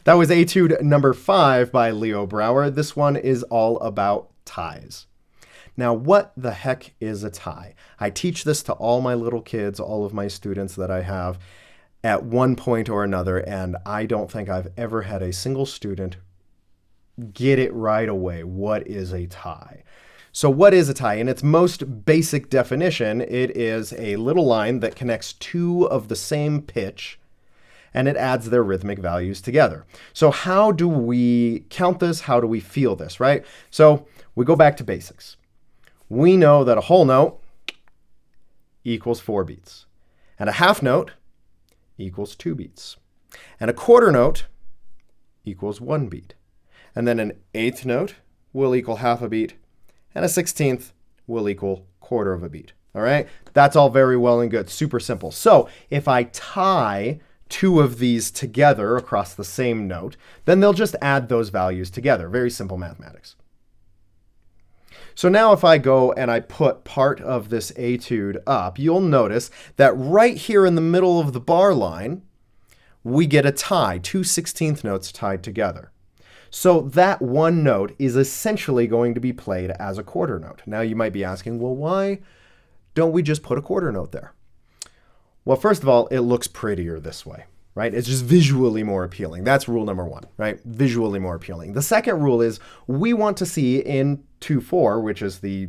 That was Etude number 5 by Leo Brouwer. This one is all about ties. Now, what the heck is a tie? I teach this to all my little kids, all of my students that I have at one point or another, and I don't think I've ever had a single student get it right away. What is a tie? So what is a tie? In its most basic definition, it is a little line that connects two of the same pitch and it adds their rhythmic values together. So how do we count this? How do we feel this, right? So we go back to basics. We know that a whole note equals 4 beats, and a half note equals 2 beats, and a quarter note equals 1 beat, and then an eighth note will equal half a beat, and a 16th will equal quarter of a beat. All right, that's all very well and good, super simple. So if I tie two of these together across the same note, then they'll just add those values together. Very simple mathematics. So now if I go and I put part of this etude up, you'll notice that right here in the middle of the bar line, we get a tie, 2 16th notes tied together. So that one note is essentially going to be played as a quarter note. Now you might be asking, well, why don't we just put a quarter note there? Well, first of all, it looks prettier this way, right? It's just visually more appealing. That's rule number 1, right? Visually more appealing. The second rule is we want to see in 2/4, which is the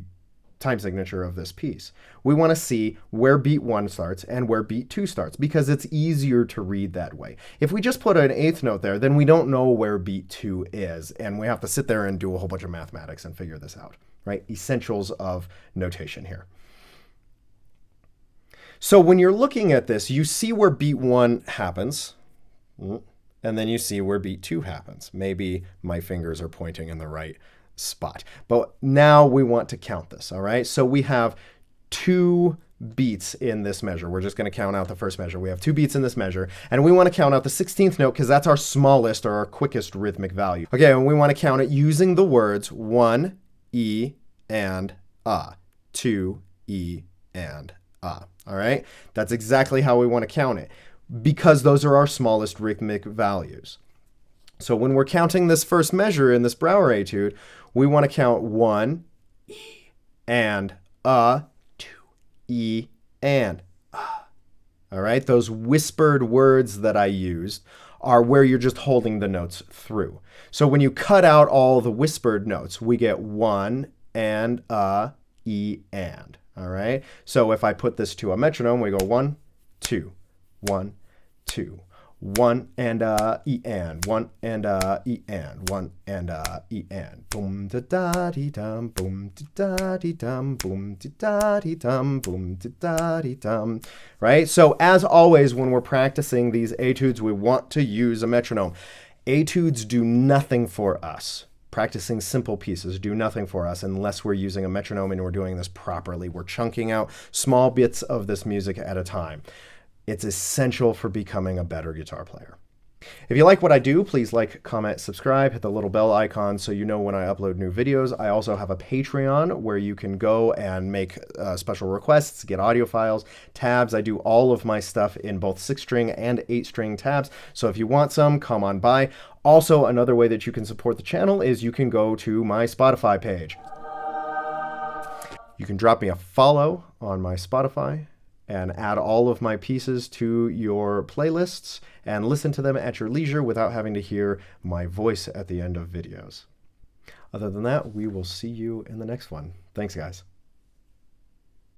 time signature of this piece, we want to see where beat 1 starts and where beat 2 starts because it's easier to read that way. If we just put an eighth note there, then we don't know where beat 2 is, and we have to sit there and do a whole bunch of mathematics and figure this out, right? Essentials of notation here. So when you're looking at this, you see where beat 1 happens, and then you see where beat 2 happens. Maybe my fingers are pointing in the right spot. But now we want to count this, all right? So we have 2 beats in this measure. We're just going to count out the first measure. We have 2 beats in this measure, and we want to count out the 16th note because that's our smallest or our quickest rhythmic value. Okay, and we want to count it using the words 1, E, and 2, E, and all right? That's exactly how we want to count it because those are our smallest rhythmic values. So when we're counting this first measure in this Brouwer etude, we want to count 1, E, and 2, E, and all right? Those whispered words that I used are where you're just holding the notes through. So when you cut out all the whispered notes, we get 1 and E, and. All right. So if I put this to a metronome, we go 1, 2, 1, 2, 1 and E and 1 and E and 1 and E and boom da da dee dum boom da da dee dum boom da da dee dum boom da da dee dum. Right. So as always, when we're practicing these etudes, we want to use a metronome. Etudes do nothing for us. Practicing simple pieces do nothing for us unless we're using a metronome and we're doing this properly. We're chunking out small bits of this music at a time. It's essential for becoming a better guitar player. If you like what I do, please like, comment, subscribe, hit the little bell icon so you know when I upload new videos. I also have a Patreon where you can go and make special requests, get audio files, tabs. I do all of my stuff in both 6-string and 8-string tabs. So if you want some, come on by. Also, another way that you can support the channel is you can go to my Spotify page. You can drop me a follow on my Spotify and add all of my pieces to your playlists and listen to them at your leisure without having to hear my voice at the end of videos. Other than that, we will see you in the next one. Thanks, guys.